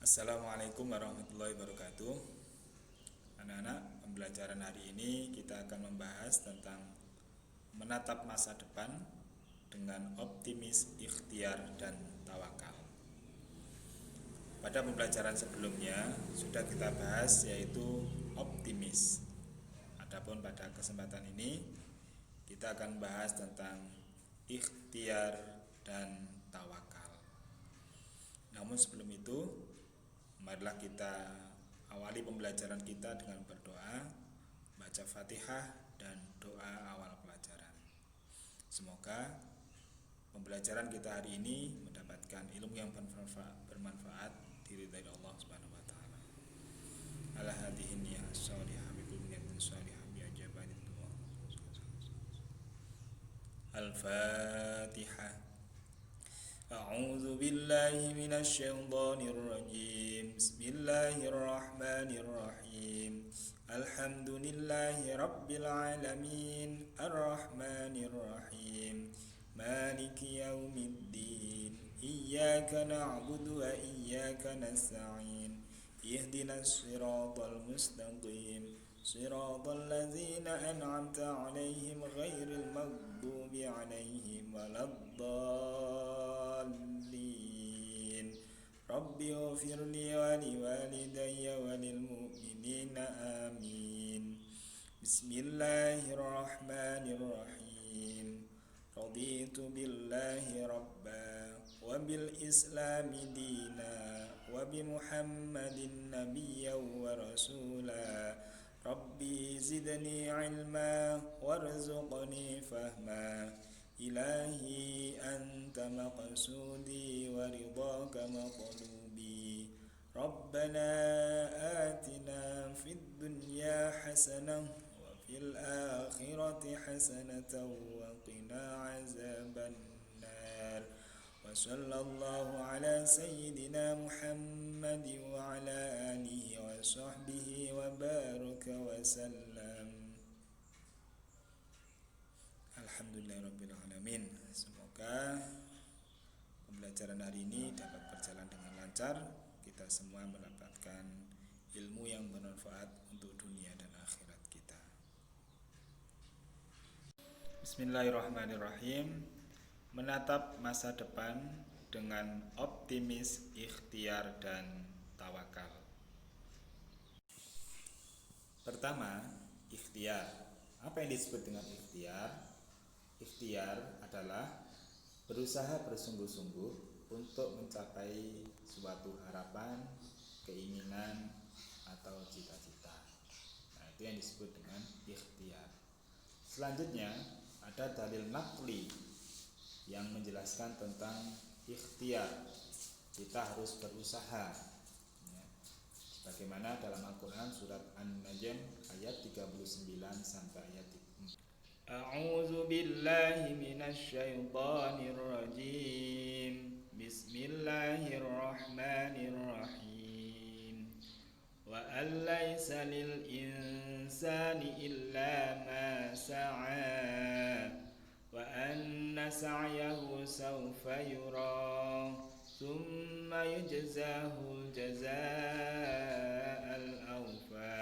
Assalamualaikum warahmatullahi wabarakatuh. Anak-anak, pembelajaran hari ini kita akan membahas tentang menatap masa depan dengan optimis, ikhtiar, dan tawakal. Pada pembelajaran sebelumnya sudah kita bahas yaitu optimis. Adapun pada kesempatan ini kita akan bahas tentang ikhtiar dan tawakal. Namun sebelum itu, marilah kita awali pembelajaran kita dengan berdoa, baca Fatihah dan doa awal pelajaran. Semoga pembelajaran kita hari ini mendapatkan ilmu yang bermanfaat diridhai Allah Subhanahu wa taala. Ala hadhihi niyyah shalihah bi kulli niyatin shalihah bi ajabatin du'a. Al-Fatihah. A'udzu billahi minasy syaithanir rajim. Bismillahirrahmanirrahim. Alhamdulillahi rabbil alamin. Arrahmanir rahim. Maliki yaumiddin. Iyyaka na'budu wa iyyaka nasta'in. Ihdinas siratal mustaqim. Siratal ladzina an'amta 'alaihim ghairil maghdubi 'alaihim waladdallin. Rabbi ighfirli wa liwalidayya wa lil mu'minina amin. Bismillahirrahmanirrahim. Raditu billahi rabba wa bil islami dina wa bi Muhammadin nabiyyan wa rasula. Rabbi zidni ilma warzuqni fahma. Ilahi anta maqsudi wa ridhaka maqlubi. Rabbana atina fid dunya hasanah wa fil akhirati hasanatan wa qina azaban nar. Wa sallallahu ala sayyidina Muhammad wa ala alihi wa sahbihi wa baraka wa sallam. Alhamdulillahirabbil alamin. Semoga pembelajaran hari ini dapat berjalan dengan lancar. Kita semua mendapatkan ilmu yang bermanfaat untuk dunia dan akhirat kita. Bismillahirrahmanirrahim. Menatap masa depan dengan optimis, ikhtiar, dan tawakal. Pertama, ikhtiar. Apa yang disebut dengan ikhtiar? Ikhtiar adalah berusaha bersungguh-sungguh untuk mencapai suatu harapan, keinginan, atau cita-cita. Nah, itu yang disebut dengan ikhtiar. Selanjutnya, ada dalil naqli yang menjelaskan tentang ikhtiar. Kita harus berusaha, bagaimana dalam Al-Quran surat An-Najm ayat 39 sampai ayat 4. A'udzu billahi minasy syaithanir rajim. Bismillahirrahmanirrahim. Wa an laisa lil insani illa ma sa'a wa anna sa'yahu sawfa yura thumma yujzahu jazaa'al awfa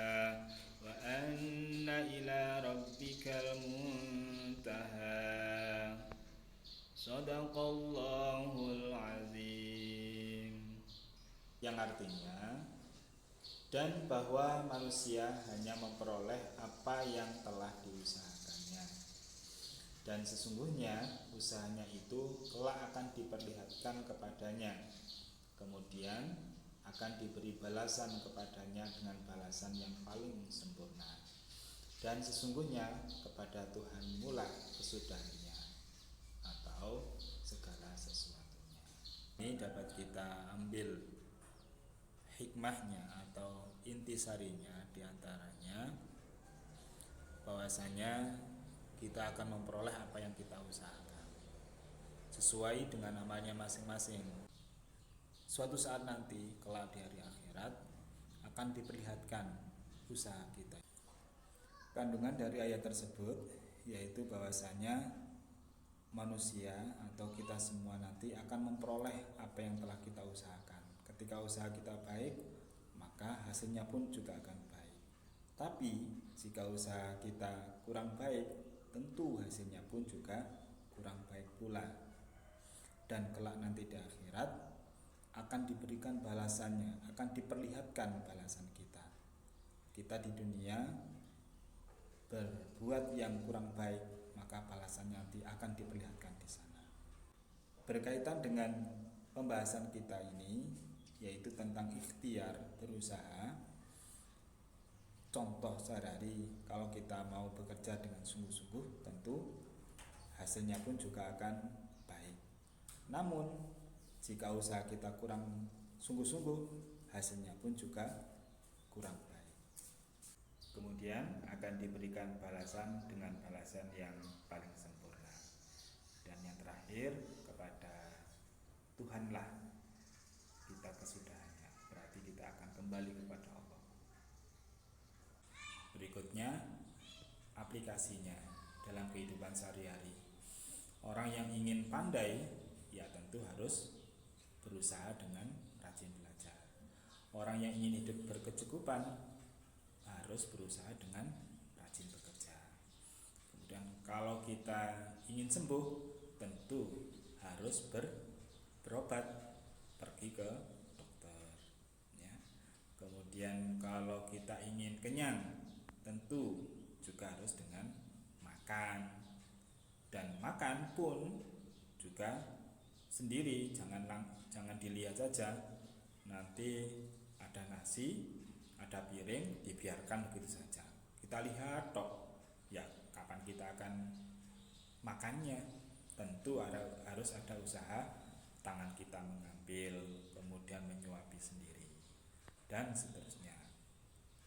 wa anna ila rabbikal muntaha. Shadaqallahul azim. Yang artinya, dan bahwa manusia hanya memperoleh apa yang telah diusahakannya, dan sesungguhnya usahanya itu kelak akan diperlihatkan kepadanya, kemudian akan diberi balasan kepadanya dengan balasan yang paling sempurna. Dan sesungguhnya kepada Tuhanmu lah kesudahannya atau segala sesuatunya. Ini dapat kita ambil hikmahnya atau intisarinya, diantaranya bahwasanya kita akan memperoleh apa yang kita usahakan sesuai dengan amalnya masing-masing. Suatu saat nanti kelak di hari akhirat akan diperlihatkan usaha kita. Kandungan dari ayat tersebut yaitu bahwasanya manusia atau kita semua nanti akan memperoleh apa yang telah kita usahakan Ketika usaha kita baik, maka hasilnya pun juga akan baik. Tapi jika usaha kita kurang baik, tentu hasilnya pun juga kurang baik pula. Dan kelak nanti di akhirat akan diberikan balasannya, akan diperlihatkan balasan kita. Kita di dunia berbuat yang kurang baik, maka balasannya nanti akan diperlihatkan di sana. Berkaitan dengan pembahasan kita ini, yaitu tentang ikhtiar berusaha. Contoh sehari-hari, kalau kita mau bekerja dengan sungguh-sungguh, tentu hasilnya pun juga akan baik. Namun jika usaha kita kurang sungguh-sungguh, hasilnya pun juga kurang baik. Kemudian akan diberikan balasan dengan balasan yang paling sempurna. Dan yang terakhir, kepada Tuhanlah kita kesudahannya. Berarti kita akan kembali kepada Allah. Berikutnya, aplikasinya dalam kehidupan sehari-hari. Orang yang ingin pandai, ya tentu harus berusaha dengan rajin belajar. Orang yang ingin hidup berkecukupan harus berusaha dengan rajin bekerja. Kemudian kalau kita ingin sembuh, tentu harus berobat, pergi ke dokter, ya. Kemudian kalau kita ingin kenyang, tentu juga harus dengan makan. Dan makan pun juga sendiri, jangan dilihat saja. Nanti ada nasi, ada piring, dibiarkan begitu saja. Kita lihat tok, ya kapan kita akan makannya. Tentu harus ada usaha, tangan kita mengambil, kemudian menyuapi sendiri, dan seterusnya.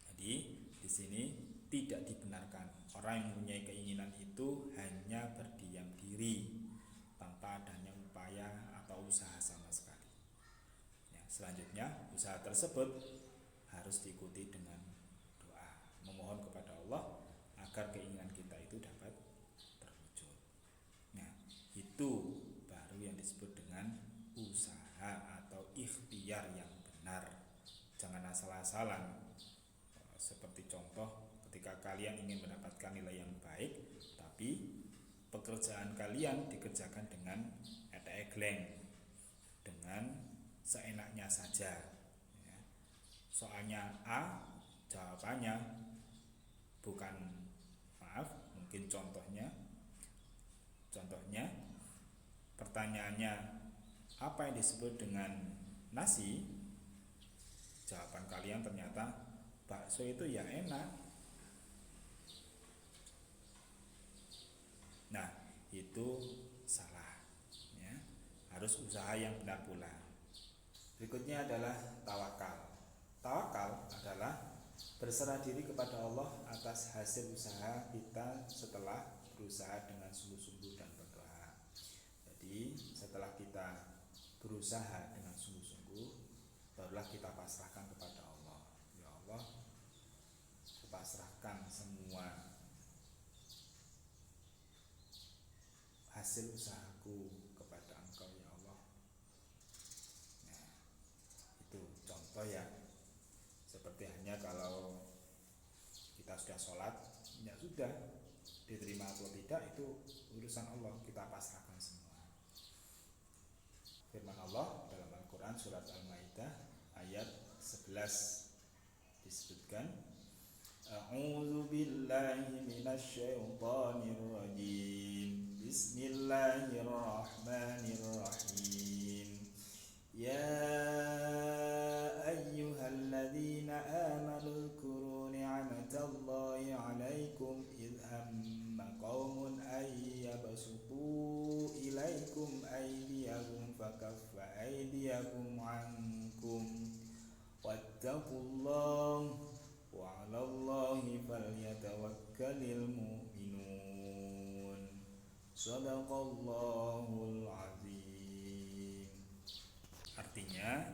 Jadi di sini tidak dibenarkan orang yang mempunyai keinginan itu hanya berdiam diri tanpa adanya upaya atau usaha sama sekali. Ya, selanjutnya usaha tersebut harus diikuti dengan doa, memohon kepada Allah agar keinginan kita itu dapat terwujud. Nah, itu baru yang disebut dengan usaha atau ikhtiar yang benar. Jangan asal-asalan. Seperti contoh, ketika kalian ingin mendapatkan nilai yang baik, tapi pekerjaan kalian dikerjakan dengan etek-egleng, dengan seenaknya saja, ya. Soalnya A, jawabannya bukan, mungkin contohnya pertanyaannya apa yang disebut dengan nasi, jawaban kalian ternyata bakso itu ya enak. Nah, itu salah, ya. Harus usaha yang benar pula. Berikutnya adalah tawakal. Tawakal adalah berserah diri kepada Allah atas hasil usaha kita setelah berusaha dengan sungguh-sungguh dan berdoa. Jadi setelah kita berusaha dengan sungguh-sungguh, barulah kita pasrahkan kepada Allah. Ya Allah, kupasrahkan semua hasil usahaku kepada Engkau ya Allah. Nah, itu contoh ya. Seperti hanya kalau kita sudah sholat, ya sudah, diterima atau tidak itu urusan Allah, kita pasrahkan semua. Firman Allah dalam Al-Quran surat Al-Maidah ayat 11 disebutkan, A'udzu billahi minasyaitonir rajim. Bismillahirrahmanirrahim. Ya ayyuhalladzina amanu dzkuru ni'matallahi 'alaikum idh hamma qaumun ay yabsutu ilaikum aydiyahum fakaffa aydiyakum 'ankum wattaqullaha wa 'alallahi falyatawakkalul mu'minun. Shadaqallahul azim. Artinya,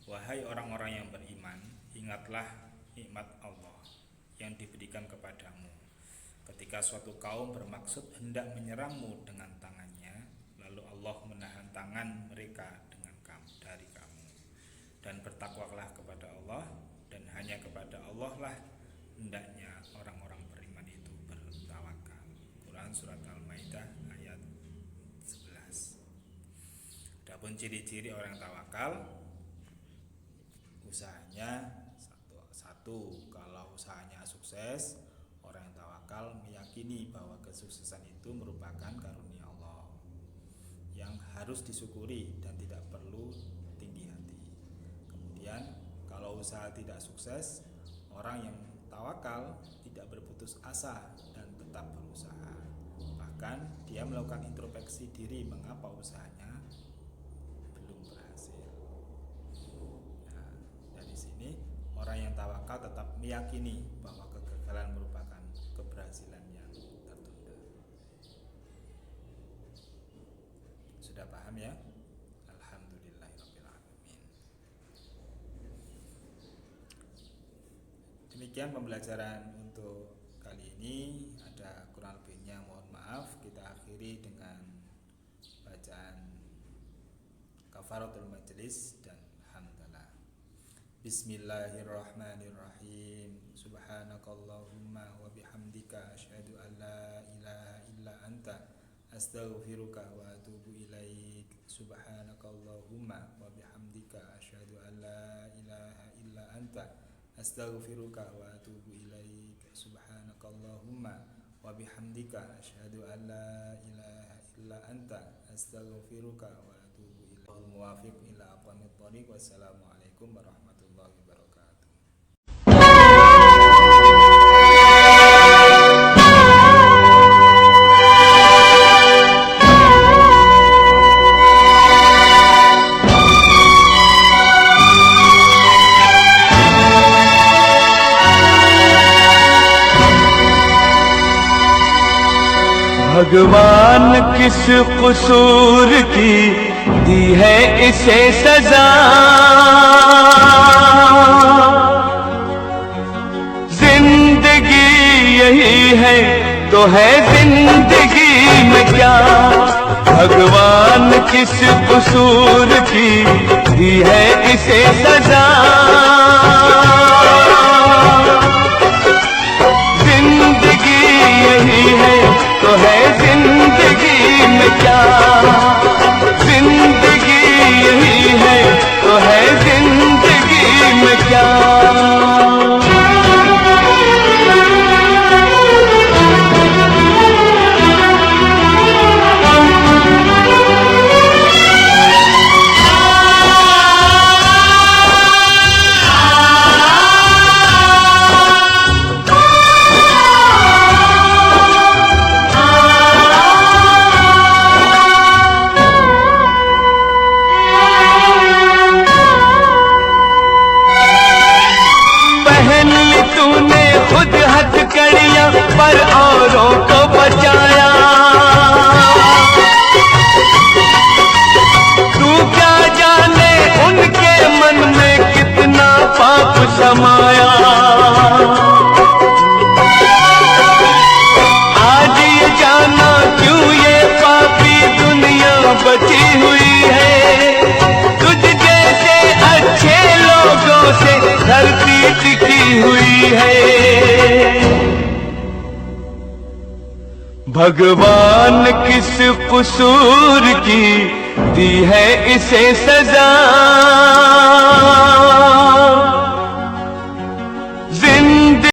wahai orang-orang yang beriman, ingatlah nikmat Allah yang diberikan kepadamu ketika suatu kaum bermaksud hendak menyerangmu dengan tangannya, lalu Allah menahan tangan mereka dengan dari kamu. dan bertakwalah kepada Allah, dan hanya kepada Allah lah hendaknya orang-orang beriman itu bertawakal. Quran surat Al-Maidah ayat 11. Adapun ciri-ciri orang tawakal, usahanya satu, kalau usahanya sukses, orang yang tawakal meyakini bahwa kesuksesan itu merupakan karunia Allah yang harus disyukuri dan tidak perlu tinggi hati. Kemudian kalau usaha tidak sukses, orang yang tawakal tidak berputus asa dan tetap berusaha. Bahkan dia melakukan introspeksi diri mengapa usahanya belum berhasil. Nah, dari sini orang yang tawakal tetap meyakini bahwa kegagalan merupakan keberhasilan yang tertunda. Sudah paham ya? Alhamdulillahirabbil alamin. Demikian pembelajaran untuk kali ini. Ada kurang lebihnya mohon maaf. Kita akhiri dengan bacaan kafaratul majelis dan hamdalah. Bismillahirrahmanirrahim. Subhanakallahumma wa bihamdika asyhadu an la ilaha illa anta astaghfiruka wa atubu ilaik. Subhanakallahumma wa bihamdika asyhadu an la ilaha illa anta astaghfiruka wa atubu ilaik. Subhanakallahumma wa bihamdika asyhadu an la ilaha illa anta astaghfiruka wa atubu ilaik. Muwafiq ila aqwamit thoriq. Wassalamualaikum warahmatullahi wabarakatuh. भगवान किस कसूर की दी है इसे सजा, जिंदगी यही है तो है जिंदगी में क्या। भगवान किस कसूर की दी है इसे सजा, जिंदगी यही है तो है जिंदगी में क्या। जिंदगी यही है तो है जिंदगी में क्या। पर औरों को बचाया, तू क्या जाने उनके मन में कितना पाप समाया। आज ये जाना क्यों ये पापी दुनिया बची हुई है, तुझ जैसे अच्छे लोगों से धरती टिकी हुई है। भगवान किस कसूर की दी है इसे सजा,